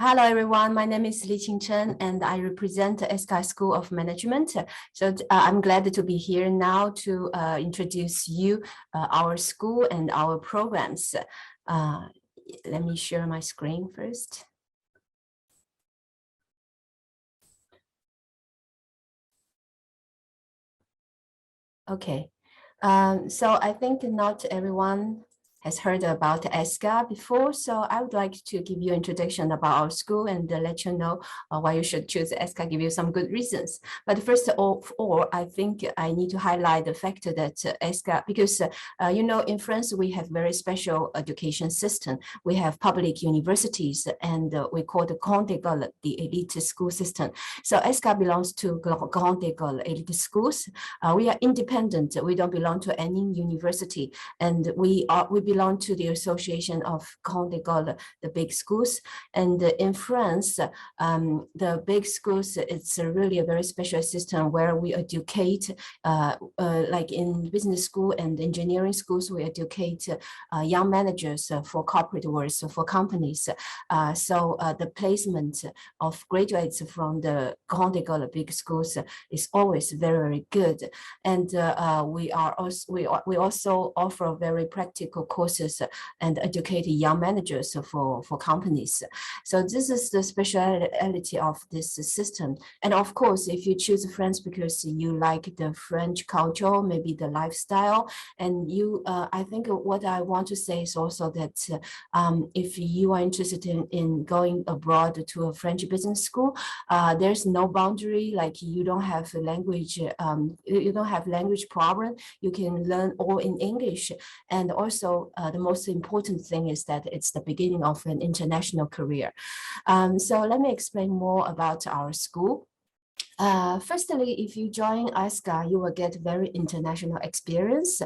Hello, everyone. My name is Li Qingchen, and I represent the Essca School of Management. I'm glad to be here now to introduce you our school and our programs. Let me share my screen first. Okay. So I think not everyone has heard about Essca before, so I would like to give you an introduction about our school and let you know why you should choose Essca, give you some good reasons. But first of all, I think I need to highlight the fact that Essca, because in France we have very special education system. We have public universities, and we call the Grande École the elite school system. So Essca belongs to Grande École elite schools. We are independent. We don't belong to any university, and we belong to the Association of Grande École, the big schools. And in France, the big schools, it's really a very special system where we educate, like in business school and engineering schools, we educate young managers for corporate world, for companies. So the placement of graduates from the Grande École big schools is always very, very good. And we also offer very practical courses and educate young managers for companies. So this is the speciality of this system. And of course, if you choose France because you like the French culture, maybe the lifestyle, and I think what I want to say is also that if you are interested in going abroad to a French business school, there's no boundary, like you don't have language problem. You can learn all in English. And also the most important thing is that it's the beginning of an international career. So let me explain more about our school. Firstly, if you join Essca, you will get very international experience.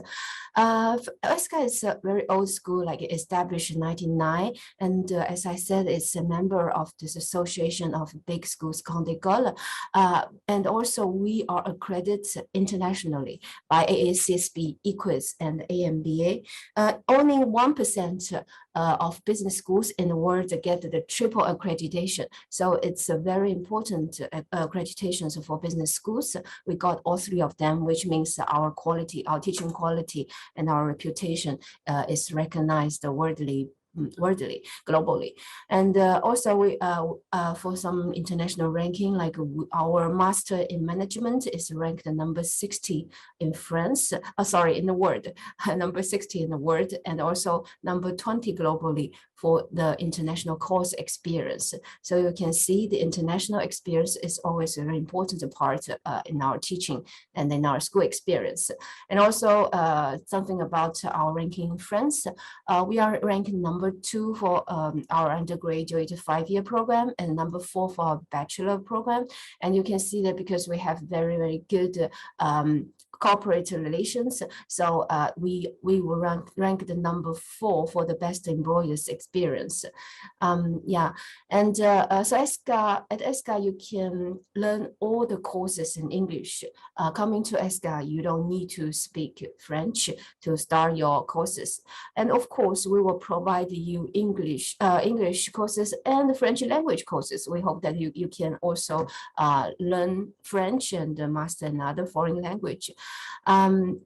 Essca is a very old school, like established in 1999. And as I said, it's a member of this Association of Big Schools, Grande École. And also we are accredited internationally by AACSB, EQUIS, and AMBA. Only 1% of business schools in the world get the triple accreditation. So it's a very important accreditation for business schools. We got all three of them, which means our quality, our teaching quality, and our reputation is recognized globally. And also we for some international ranking, like our master in management is ranked number 60 in France, in the world, number 60 in the world, and also number 20 globally for the international course experience. So you can see the international experience is always a very important part in our teaching and in our school experience. And also something about our ranking in France, we are ranked number 2 for our undergraduate 5-year program and number 4 for our bachelor program. And you can see that because we have very, very good corporate relations. So we were ranked the number 4 for the best employers experience. Yeah, and so at Essca, you can learn all the courses in English. Coming to Essca, you don't need to speak French to start your courses. And of course, we will provide you English courses and French language courses. We hope that you can also learn French and master another foreign language.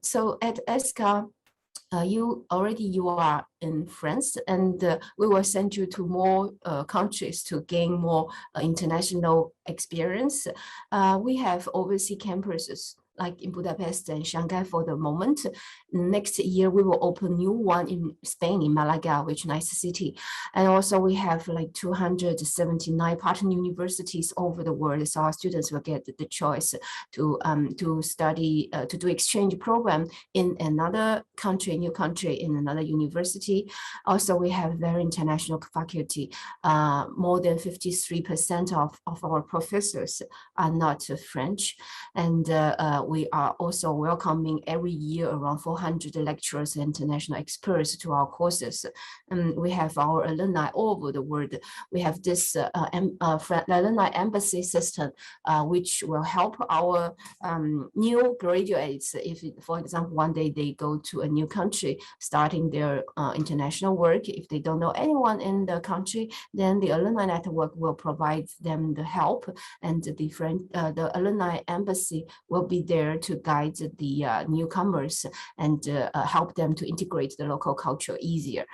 So at Essca, you are in France, and we will send you to more countries to gain more international experience. We have overseas campuses like in Budapest and Shanghai for the moment. Next year, we will open new one in Spain, in Malaga, which is a nice city. And also we have like 279 partner universities over the world. So our students will get the choice to study, to do exchange program in another country, new country, in another university. Also, we have very international faculty. More than 53% of our professors are not French. And we are also welcoming every year around 400 lecturers and international experts to our courses. We have our alumni all over the world. We have this alumni embassy system, which will help our new graduates. If, for example, one day they go to a new country, starting their international work, if they don't know anyone in the country, then the alumni network will provide them the help, and the alumni embassy will be there to guide the newcomers and help them to integrate the local culture easier.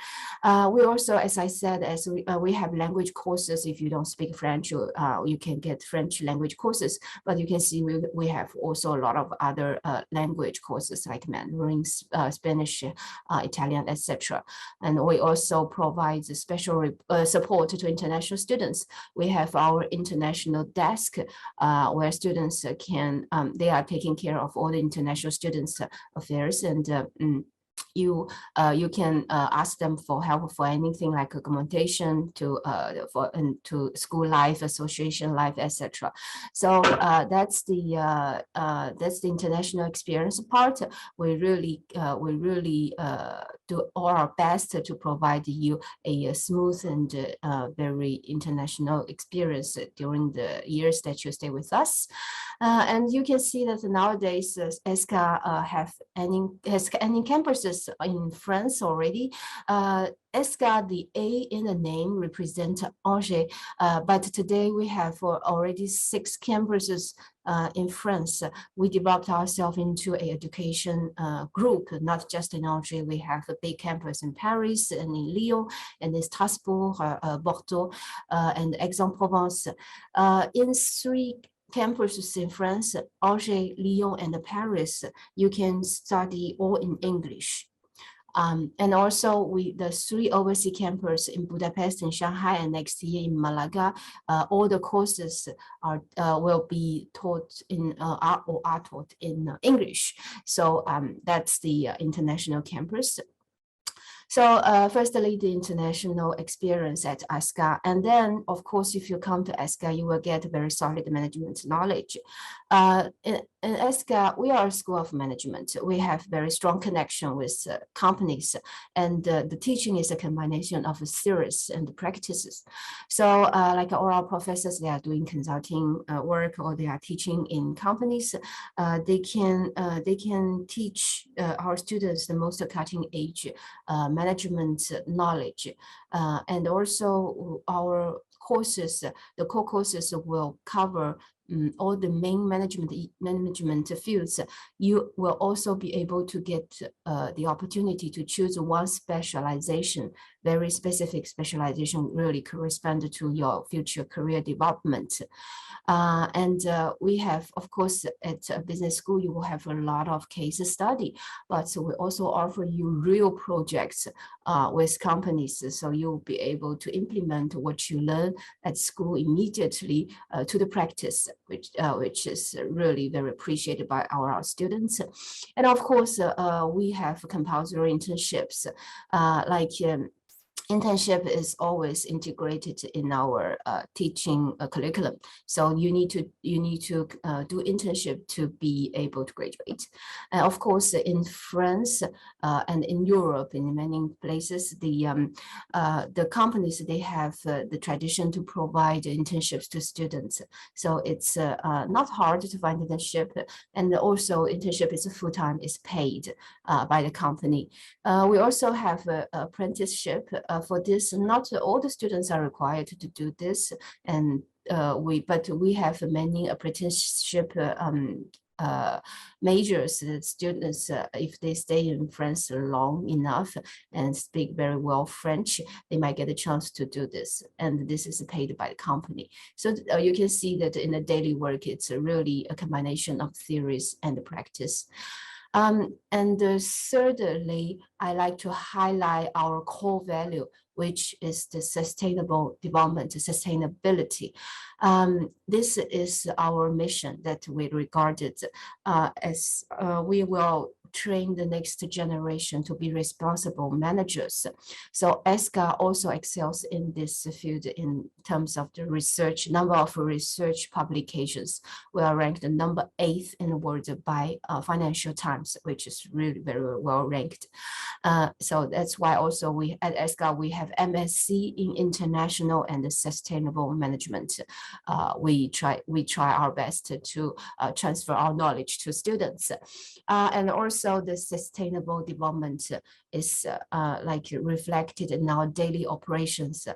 We also, as I said, as we have language courses. If you don't speak French, you can get French language courses, but you can see we have also a lot of other language courses like Mandarin, Spanish, Italian, etc. And we also provide special support to international students. We have our international desk where students they are taking care of all the international students' affairs, and you can ask them for help for anything like accommodation to school life, association life, etc. So that's the international experience part. We really do all our best to provide you a smooth and very international experience during the years that you stay with us. And you can see that nowadays Essca has any campuses in France already. Essca, the A in the name represents Angers, but today we have already 6 campuses in France. We developed ourselves into an education group, not just in Angers. We have a big campus in Paris and in Lyon and in Strasbourg, Bordeaux, and Aix-en-Provence. In 3 campuses in France, Angers, Lyon, and Paris, you can study all in English. And also the 3 overseas campuses in Budapest, in Shanghai, and next year in Malaga, all the courses will be taught in are taught in English. So that's the international campus. So firstly, the international experience at Essca. And then, of course, if you come to Essca, you will get very solid management knowledge. In Essca, we are a school of management. We have very strong connection with companies, and the teaching is a combination of theories and practices. So like all our professors, they are doing consulting work, or they are teaching in companies. They can teach our students the most cutting edge management knowledge, and also our courses, the core courses will cover all the main management fields. You will also be able to get the opportunity to choose one specialization, very specific specialization, really correspond to your future career development. And we have, of course, at a business school, you will have a lot of case study, but we also offer you real projects with companies, so you'll be able to implement what you learn at school immediately to the practice, which is really very appreciated by our students. And of course, we have compulsory internships, internship is always integrated in our teaching curriculum. So you need to do internship to be able to graduate. And of course, in France and in Europe, in many places, the companies, they have the tradition to provide internships to students. So it's not hard to find internship, and also internship is full-time, is paid by the company. We also have apprenticeship. For this, not all the students are required to do this, and but we have many apprenticeship majors that students, if they stay in France long enough and speak very well French, they might get a chance to do this, and this is paid by the company. So you can see that in the daily work, it's really a combination of theories and practice. And thirdly, I like to highlight our core value, which is the sustainable development, sustainability. This is our mission that we regarded as we will train the next generation to be responsible managers. So Essca also excels in this field in terms of the research, number of research publications. We are ranked number 8 in the world by Financial Times, which is really very well ranked. So that's why also we at Essca we have MSc in International and Sustainable Management. We try our best to transfer our knowledge to students, and also the sustainable development is like reflected in our daily operations.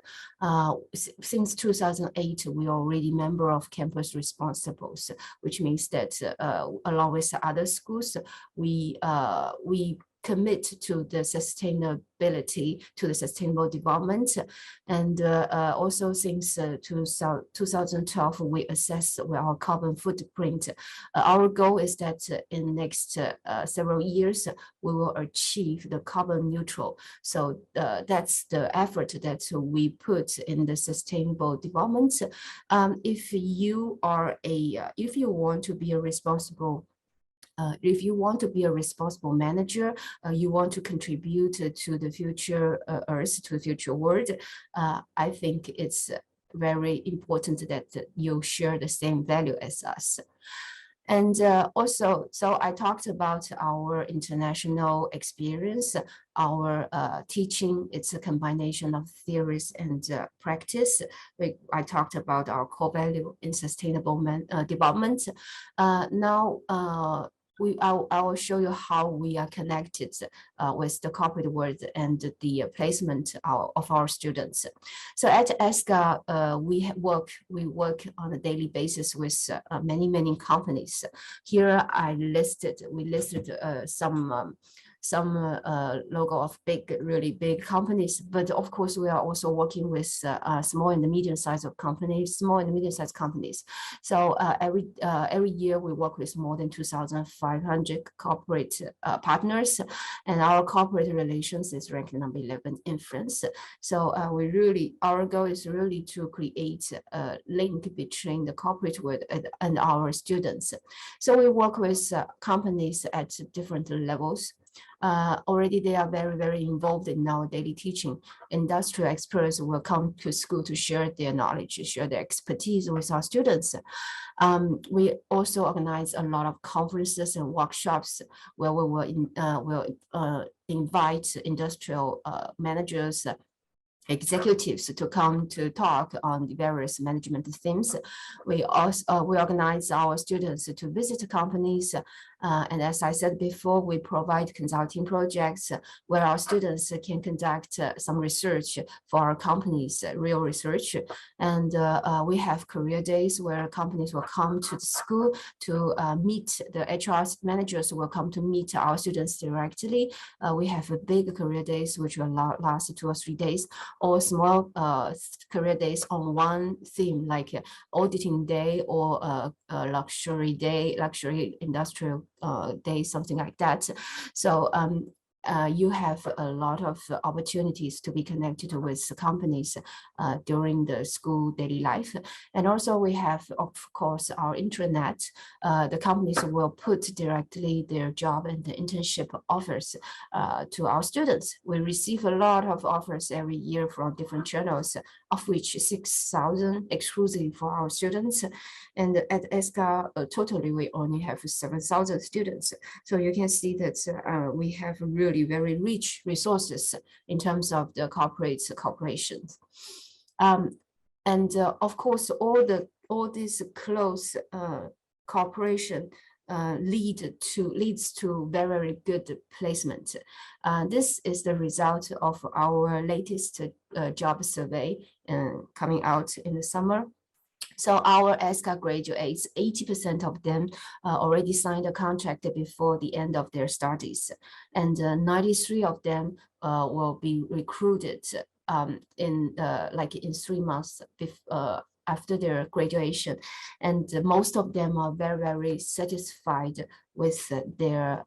Since 2008, we are already member of Campus Responsibles, which means that along with other schools, we commit to the sustainability, to the sustainable development. And also since 2012, we assess our carbon footprint. Our goal is that in the next several years, we will achieve the carbon neutral. So that's the effort that we put in the sustainable development. If you want to be a responsible manager, you want to contribute to the future Earth, to the future world, I think it's very important that you share the same value as us. And also, so I talked about our international experience, our teaching. It's a combination of theories and practice. I talked about our core value in sustainable development. Now, I will show you how we are connected with the corporate world and the placement of our students. So at Essca, we work on a daily basis with many companies. Here we listed some logo of really big companies, but of course we are also working with small and medium-sized companies. So every year we work with more than 2,500 corporate partners, and our corporate relations is ranked number 11 in France. So our goal is really to create a link between the corporate world and our students. So we work with companies at different levels. Already they are very involved in our daily teaching. Industrial experts will come to school to share their knowledge, share their expertise with our students. We also organize a lot of conferences and workshops where we will invite industrial managers, executives to come to talk on the various management themes. We organize our students to visit companies, and as I said before, we provide consulting projects where our students can conduct some research for our companies, real research. And we have career days where companies will come to the school to meet the HR managers will come to meet our students directly. We have a big career days which will last 2 or 3 days, or small career days on one theme like auditing day or luxury day, luxury industrial day, something like that. So you have a lot of opportunities to be connected with companies during the school daily life. And also we have, of course, our intranet. The companies will put directly their job and the internship offers to our students. We receive a lot of offers every year from different channels, of which 6,000 exclusively for our students. And at Essca, totally we only have 7,000 students. So you can see that we have really very rich resources in terms of the corporations. And of course, all this close cooperation leads to very good placement. This is the result of our latest job survey coming out in the summer. So our Essca graduates, 80% of them already signed a contract before the end of their studies, and 93 of them will be recruited in 3 months after their graduation, and most of them are very satisfied with their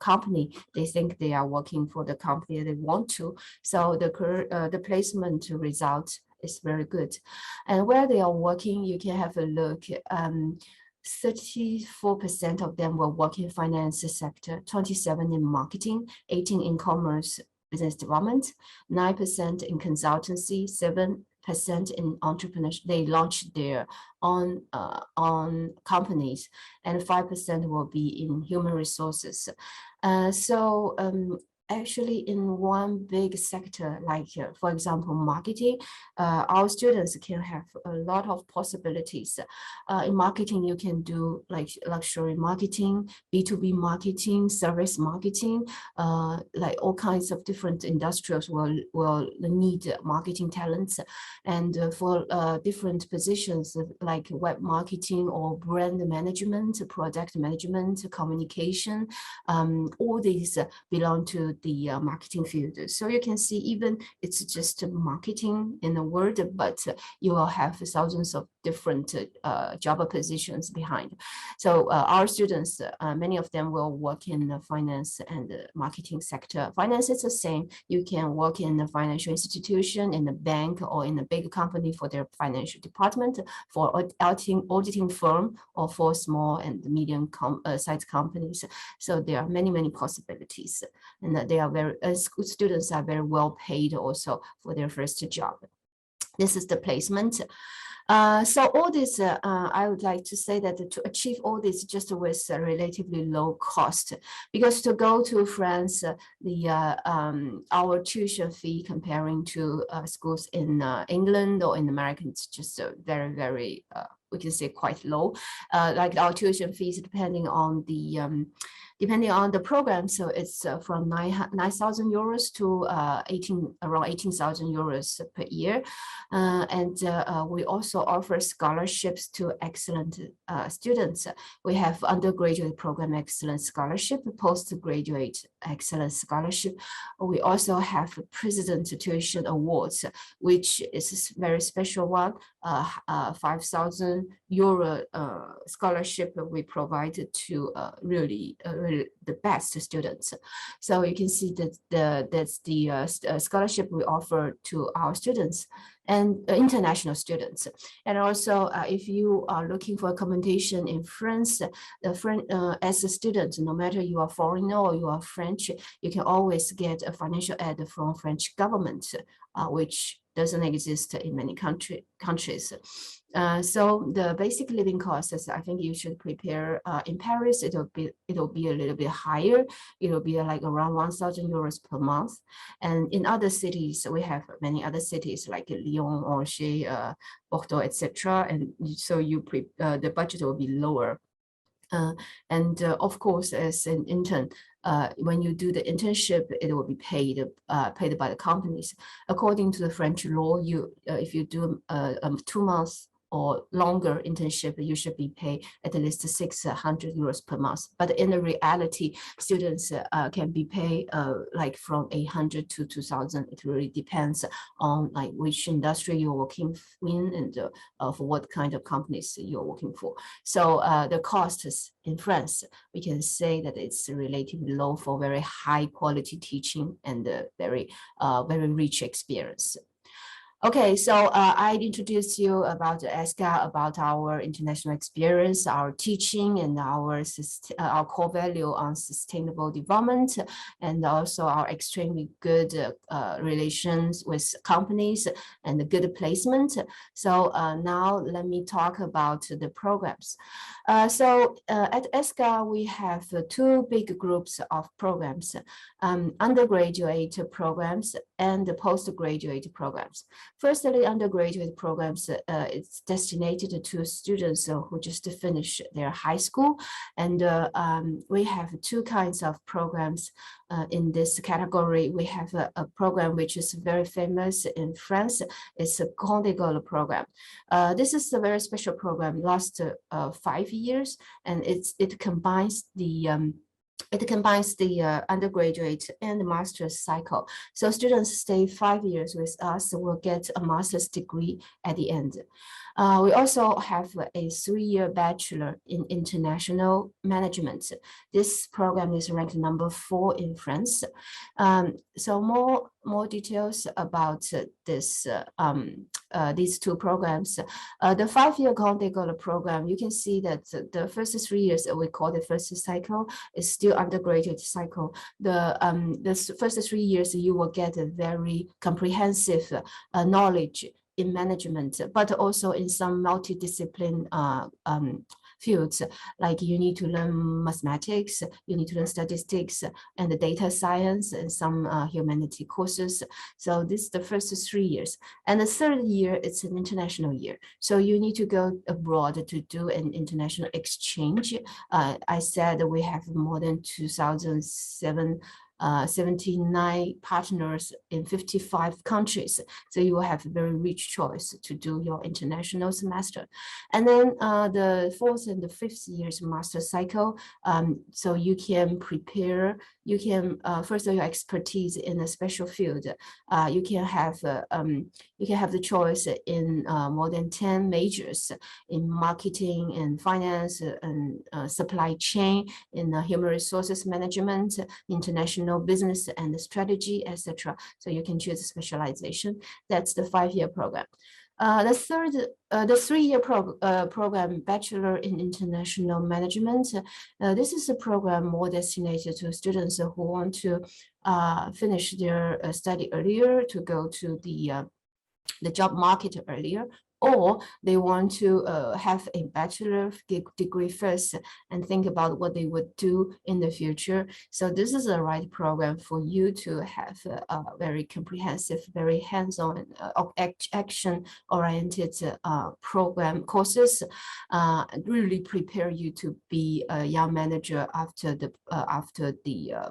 company. They think they are working for the company they want to. So the placement result is very good. And where they are working, you can have a look. 34% of them will work in finance sector, 27% in marketing, 18% in commerce business development, 9% in consultancy, 7% in entrepreneurship. They launch their own companies, and 5% will be in human resources. Actually, in one big sector, like for example, marketing, our students can have a lot of possibilities. In marketing, you can do like luxury marketing, B2B marketing, service marketing, like all kinds of different industrials will need marketing talents. And for different positions like web marketing or brand management, product management, communication, all these belong to the marketing field. So you can see, even it's just marketing in a word, but you will have thousands of different job positions behind. So our students, many of them will work in the finance and the marketing sector. Finance is the same. You can work in a financial institution, in a bank, or in a big company for their financial department, for auditing firm, or for small and medium sized companies. So there are many possibilities, and they are students are very well paid also for their first job. This is the placement. So all this, I would like to say that to achieve all this just with a relatively low cost, because to go to France, our tuition fee comparing to schools in England or in America, it's just very we can say quite low. Like our tuition fees, depending on the program, so it's from 9,000 euros to around 18,000 euros per year, and we also offer scholarships to excellent students. We have undergraduate program excellence scholarship, postgraduate excellence scholarship. We also have President Tuition Awards, which is a very special one, 5,000 euro scholarship we provided to really the best students. So you can see that that's the scholarship we offer to our students and international students. And also, if you are looking for accommodation in France, as a student, no matter you are foreigner or you are French, you can always get a financial aid from French government, which doesn't exist in many countries. So the basic living costs, I think you should prepare in Paris. It'll be a little bit higher. It'll be like around 1,000 euros per month. And in other cities, we have many other cities like Lyon, Angers, Bordeaux, etc. And so the budget will be lower. Of course, as an intern, when you do the internship, it will be paid by the companies. According to the French law, if you do 2 months or longer internship, you should be paid at least 600 euros per month. But in the reality, students can be paid like from 800 to 2,000. It really depends on like which industry you're working in and for what kind of companies you're working for. So the costs in France, we can say that it's relatively low for very high quality teaching and very rich experience. Okay, so I introduced you about Essca, about our international experience, our teaching, and our core value on sustainable development, and also our extremely good relations with companies and the good placement. So now let me talk about the programs. At Essca, we have 2 big groups of programs, undergraduate programs and postgraduate programs. Firstly, undergraduate programs, it's destinated to students who just finished their high school. And we have 2 kinds of programs in this category. We have a program which is very famous in France. It's a Grand École program. This is a very special program, lasts 5 years, and it combines the undergraduate and master's cycle. So students stay 5 years with us, will get a master's degree at the end. We also have a 3-year bachelor in international management. This program is ranked number 4 in France. So more details about this these two programs. The 5-year Golden program, you can see that the first 3 years, we call the first cycle, is still undergraduate cycle. The first 3 years, you will get a very comprehensive knowledge in management, but also in some multidiscipline fields, like you need to learn mathematics, you need to learn statistics and the data science and some humanity courses. So this is the first 3 years. And the third year, it's an international year. So you need to go abroad to do an international exchange. I said we have more than 79 partners in 55 countries. So you will have a very rich choice to do your international semester. And then the 4th and the 5th years master cycle. So you can prepare, you can further your expertise in a special field. You can have the choice in more than 10 majors in marketing and finance and supply chain, in human resources management, international business and strategy, etc. So you can choose a specialization. That's the 5-year program. The 3-year program, Bachelor in International Management. This is a program more designated to students who want to finish their study earlier, to go to the job market earlier, or they want to have a bachelor degree first and think about what they would do in the future. So this is the right program for you to have a very comprehensive, very hands-on, action-oriented program courses, really prepare you to be a young manager after the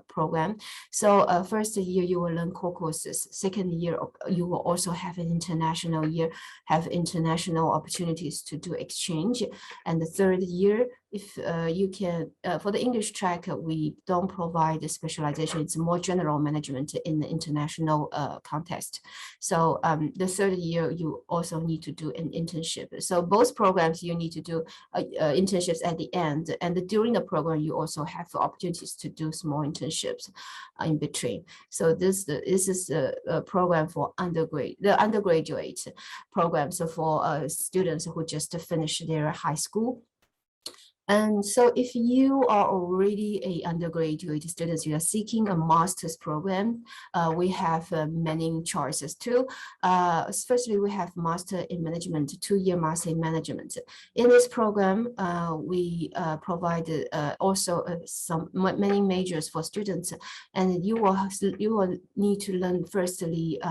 program. So first year you will learn core courses. Second year you will also have an international year, have international opportunities to do exchange. And the third year, if you can, for the English track, we don't provide a specialization. It's more general management in the international context. So the third year, you also need to do an internship. So both programs, you need to do internships at the end. And during the program, you also have opportunities to do small internships in between. So this is a program for undergraduate program. So for students who just finished their high school. And so if you are already a undergraduate student, you are seeking a master's program, we have many choices too. Especially we have master in management, 2-year master in management. In this program, we provide also many majors for students, and you will need to learn firstly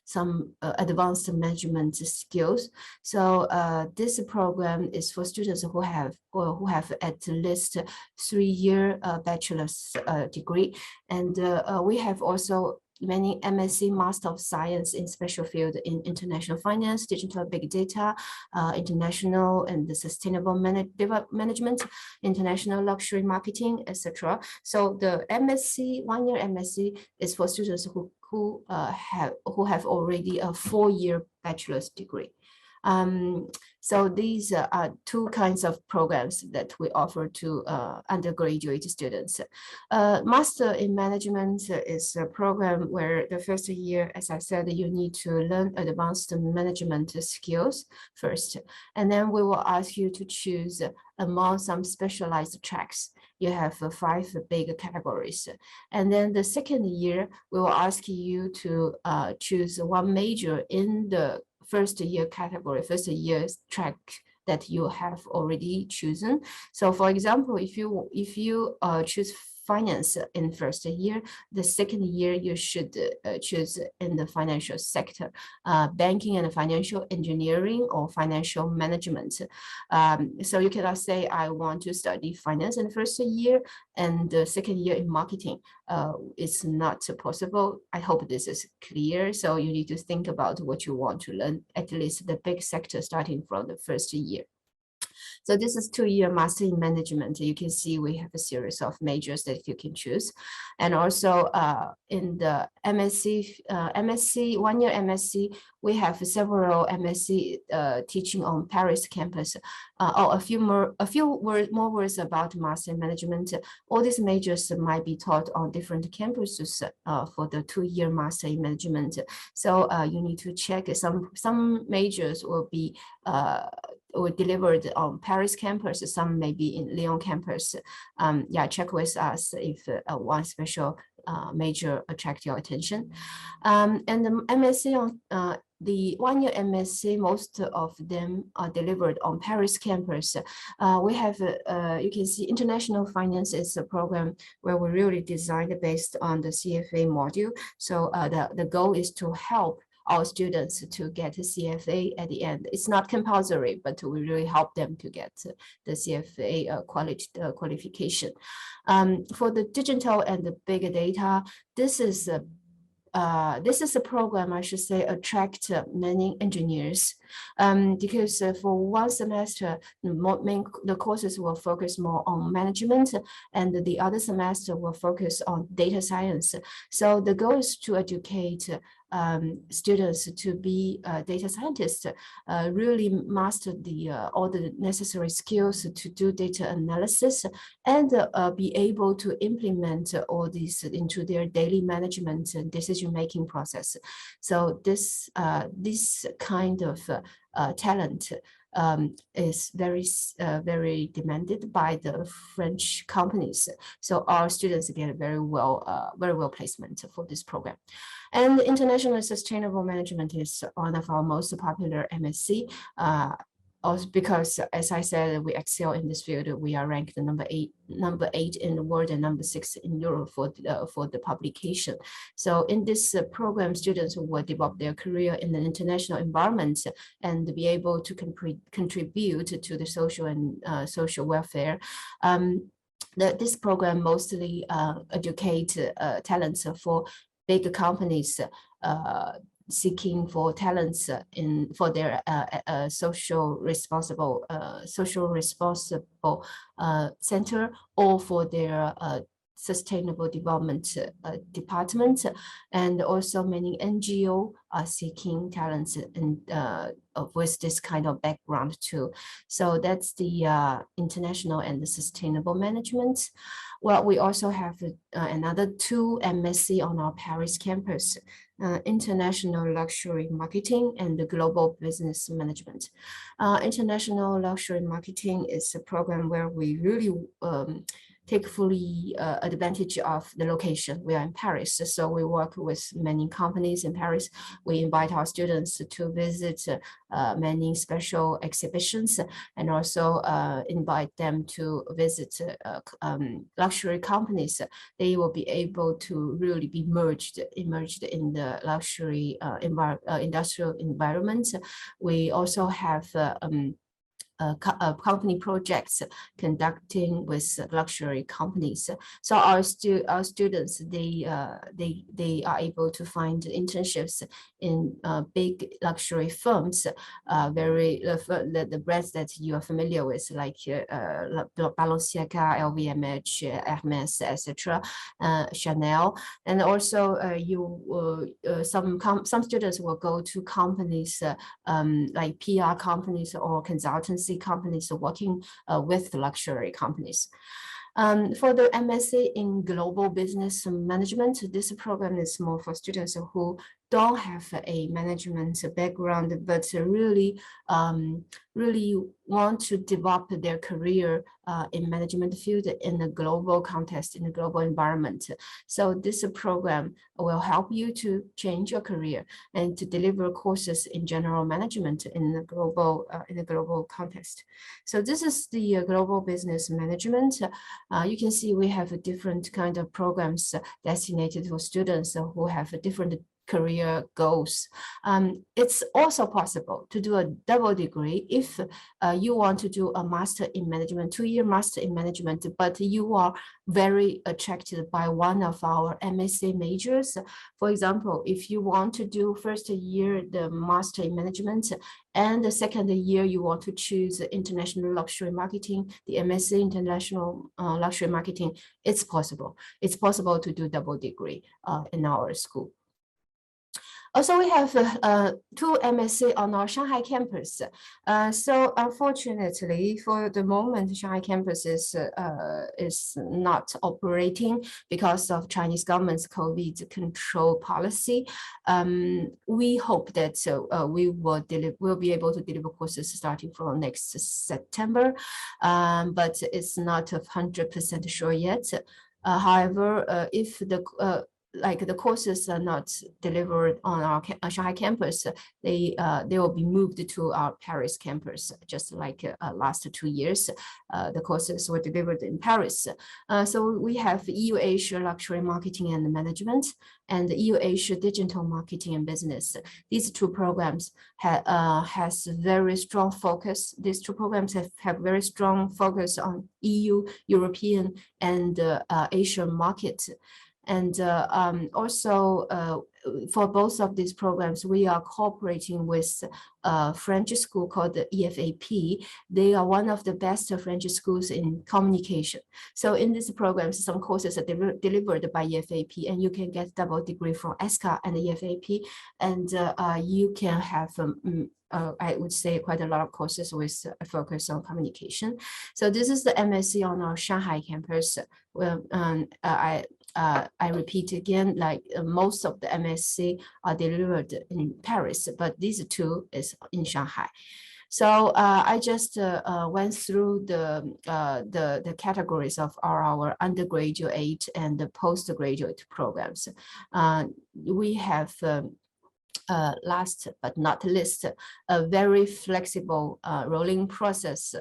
some advanced management skills. So this program is for students who have at least 3-year bachelor's degree. And we have also many MSc Master of Science in special field in international finance, digital big data, international and sustainable management, international luxury marketing, etc. So the MSc, 1-year MSc is for students who have already a 4-year bachelor's degree. So these are two kinds of programs that we offer to undergraduate students. Master in Management is a program where the first year, as I said, you need to learn advanced management skills first. And then we will ask you to choose among some specialized tracks. You have 5 big categories. And then the second year, we will ask you to choose one major in the first year category, first year track that you have already chosen. So for example, if you choose finance in first year, the second year you should choose in the financial sector, banking and financial engineering or financial management. So you cannot say, I want to study finance in the first year and the second year in marketing. It's not possible. I hope this is clear. So you need to think about what you want to learn, at least the big sector starting from the first year. So this is 2-year master in management. You can see we have a series of majors that you can choose. And also in the MSc, 1-year MSc, we have several MSc teaching on Paris campus. A few more words about master in management. All these majors might be taught on different campuses for the 2-year master in management. So you need to check. Some majors will be were delivered on Paris campus, some may be in Lyon campus. Yeah, check with us if one special major attract your attention. And the MSc on the 1-year MSc, most of them are delivered on Paris campus. We have, you can see international finance is a program where we really designed based on the CFA module. So the goal is to help our students to get a CFA at the end. It's not compulsory, but we really help them to get the CFA qualification. For the digital and the big data, this is a program, I should say, attract many engineers because for one semester, the courses will focus more on management, and the other semester will focus on data science. So the goal is to educate students to be data scientists, really master all the necessary skills to do data analysis, and be able to implement all these into their daily management and decision-making process. So this kind of talent is very demanded by the French companies. So our students get very well placement for this program. And international sustainable management is one of our most popular MSc. Also because, as I said, we excel in this field. We are ranked number eight in the world and number 6 in Europe for the publication. So in this program, students will develop their career in an international environment and be able to contribute to the social and social welfare. This program mostly educate talents for big companies seeking for talents for their social responsible center, or for their sustainable development department, and also many NGO are seeking talents with this kind of background too. So that's the international and the sustainable management. Well, we also have another 2 MSc on our Paris campus, international luxury marketing and the global business management. International luxury marketing is a program where we really take fully advantage of the location. We are in Paris, so we work with many companies in Paris. We invite our students to visit many special exhibitions, and also invite them to visit luxury companies. They will be able to really be immersed in the luxury industrial environment. We also have company projects conducting with luxury companies. So our students, they are able to find internships in big luxury firms, the brands that you are familiar with, like Balenciaga, LVMH, Hermes, etc., Chanel, and also some students will go to companies like PR companies or consultancy companies working with luxury companies. For the MSc in global business management, this program is more for students who don't have a management background, but really want to develop their career in management field in a global context, in a global environment. So this program will help you to change your career and to deliver courses in general management in a global context. So this is the global business management. You can see we have a different kind of programs designated for students who have a different career goals. It's also possible to do a double degree if you want to do a master in management, 2-year master in management, but you are very attracted by one of our MSc majors. For example, if you want to do first year the master in management, and the second year you want to choose international luxury marketing, the MSc international luxury marketing, it's possible. It's possible to do double degree in our school. Also, we have 2 MSc on our Shanghai campus. So unfortunately, for the moment, Shanghai campus is not operating because of Chinese government's COVID control policy. We hope that we'll be able to deliver courses starting from next September, but it's not 100% sure yet. However, if the courses are not delivered on our Shanghai campus, they will be moved to our Paris campus, just like last 2 years. The courses were delivered in Paris. So we have EU Asia Luxury Marketing and Management and EU Asia Digital Marketing and Business. These 2 programs has very strong focus. These 2 programs have very strong focus on EU, European, and Asian market. And also for both of these programs, we are cooperating with a French school called the EFAP. They are one of the best French schools in communication. So in these programs, some courses are delivered by EFAP, and you can get double degree from Essca and EFAP, and you can have I would say quite a lot of courses with a focus on communication. So this is the MSc on our Shanghai campus. Well, I repeat again, like most of the MSc are delivered in Paris, but these 2 is in Shanghai. So I just went through the categories of our undergraduate and the postgraduate programs. We have last but not least, a very flexible rolling process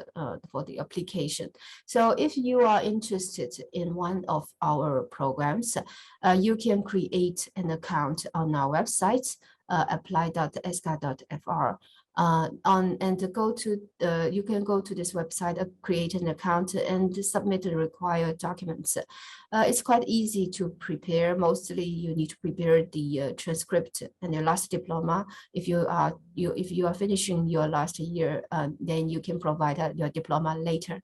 for the application. So if you are interested in one of our programs, you can create an account on our website, apply.esca.fr. And you can go to this website, create an account, and submit the required documents. It's quite easy to prepare. Mostly, you need to prepare the transcript and your last diploma. If you are finishing your last year, then you can provide your diploma later.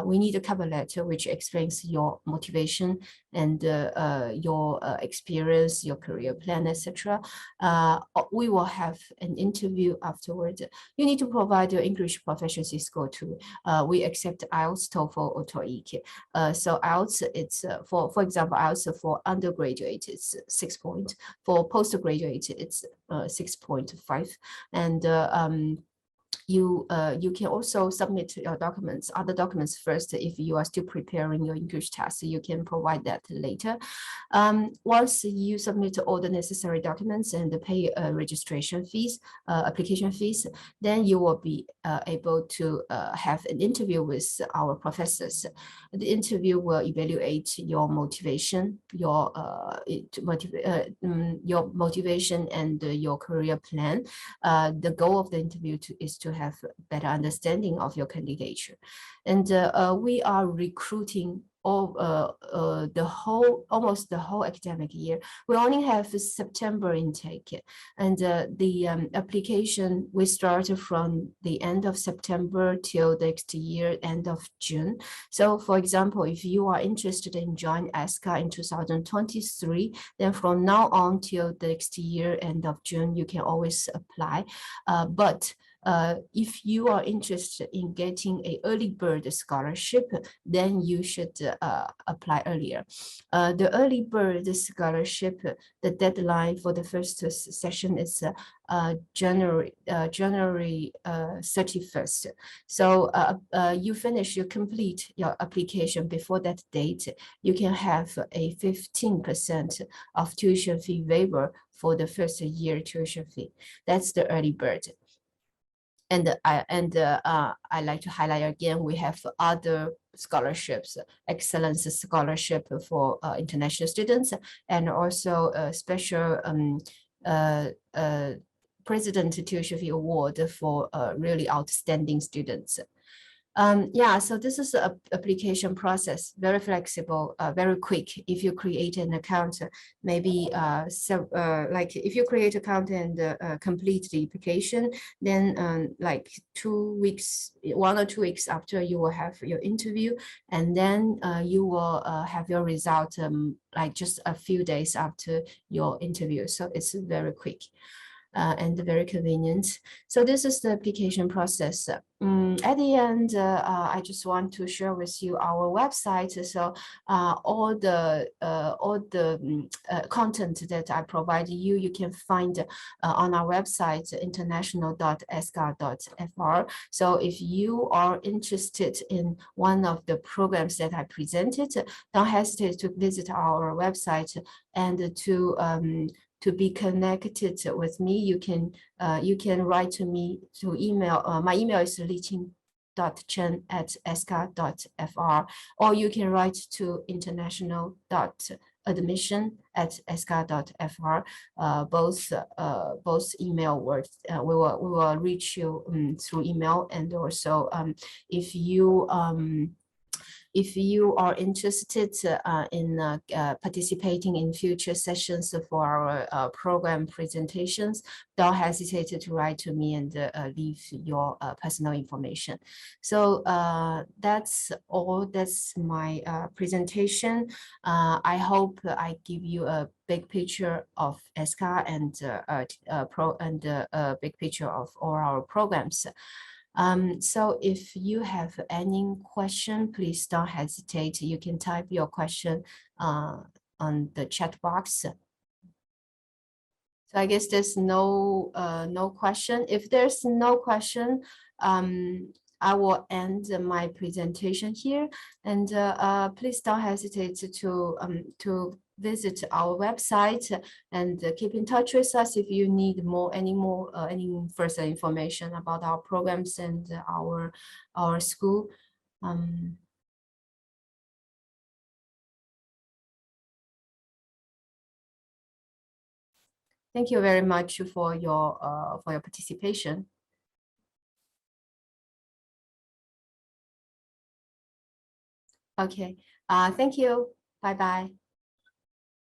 We need a cover letter which explains your motivation and your experience, your career plan, etc. We will have an interview afterwards. You need to provide your English proficiency score too. We accept IELTS, TOEFL, or TOEIC. So IELTS, it's for example, IELTS for undergraduate, it's 6 points. For postgraduate, it's 6.5. And you can also submit your other documents first. If you are still preparing your English test, you can provide that later. Once you submit all the necessary documents and pay registration fees, application fees, then you will be able to have an interview with our professors. The interview will evaluate your motivation, your motivation and your career plan. The goal of the interview is to have a better understanding of your candidature. And we are recruiting almost the whole academic year. We only have September intake, and the application we start from the end of September till next year, end of June. So for example, if you are interested in joining Essca in 2023, then from now on till the next year, end of June, you can always apply. But if you are interested in getting an early bird scholarship, then you should apply earlier. The early bird scholarship, the deadline for the first session is January 31st. So you complete your application before that date, you can have a 15% of tuition fee waiver for the first year tuition fee. That's the early bird. And I like to highlight again, we have other scholarships, excellence scholarship for international students, and also a special President Tuition Award for really outstanding students. Yeah, so this is an application process, very flexible, very quick. If you create an account, maybe like if you create account and complete the application, then like 2 weeks, 1 or 2 weeks after, you will have your interview, and then you will have your result like just a few days after your interview. So it's very quick. And very convenient. So this is the application process. At the end, I just want to share with you our website. So all the content that I provide you, you can find on our website, international.esca.fr. So if you are interested in one of the programs that I presented, don't hesitate to visit our website and to be connected with me. You can write to me through email. My email is liqing.chen@esca.fr, or you can write to international.admission@esca.fr. Both email words. We will reach you through email, and also if you are interested in participating in future sessions for our program presentations, don't hesitate to write to me and leave your personal information. So that's all. That's my presentation. I hope I give you a big picture of Essca and a big picture of all our programs. So if you have any question, please don't hesitate. You can type your question on the chat box. So I guess there's no question. If there's no question, I will end my presentation here. And please don't hesitate to visit our website and keep in touch with us if you need any further information about our programs and our school. Thank you very much for your participation. Okay. Thank you. Bye bye.